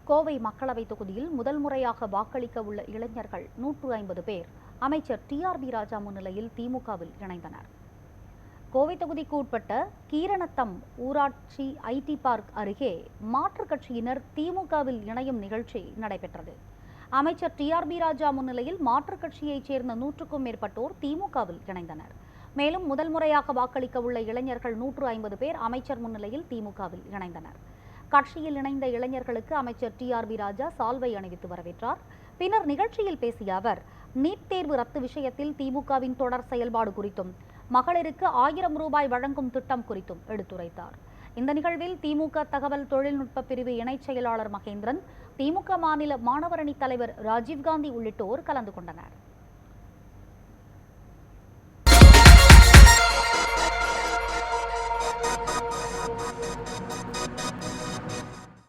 கோவை மக்களவை தொகுதியில் முதல் முறையாக வாக்களிக்க உள்ள இளைஞர்கள் 150 பேர் அமைச்சர் டிஆர்பி ராஜா முன்னிலையில் திமுகவில் இணைந்தனர். கோவை தொகுதிக்கு உட்பட்ட கீரணத்தம் ஊராட்சி ஐடி பார்க் அருகே மாற்றுக் கட்சியினர் திமுகவில் இணையும் நிகழ்ச்சி நடைபெற்றது. அமைச்சர் டிஆர்பி ராஜா முன்னிலையில் மாற்றுக் கட்சியைச் சேர்ந்த 100க்கும் மேற்பட்டோர் திமுகவில் இணைந்தனர். மேலும் முதல் முறையாக வாக்களிக்க உள்ள இளைஞர்கள் 150 பேர் அமைச்சர் முன்னிலையில் திமுகவில் இணைந்தனர். கட்சியில் இணைந்த இளைஞர்களுக்கு அமைச்சர் டிஆர்பி ராஜா சால்வை அணிவித்து வரவேற்றார். பின்னர் நிகழ்ச்சியில் பேசிய அவர், நீட் தேர்வு ரத்து விஷயத்தில் திமுகவின் தொடர் செயல்பாடு குறித்தும் மகளிருக்கு 1000 ரூபாய் வழங்கும் திட்டம் குறித்தும் எடுத்துரைத்தார். இந்த நிகழ்வில் திமுக தகவல் தொழில்நுட்ப பிரிவு இணைச் செயலாளர் மகேந்திரன், திமுக மாநில மாணவரணி தலைவர் ராஜீவ்காந்தி உள்ளிட்டோர் கலந்து கொண்டனர்.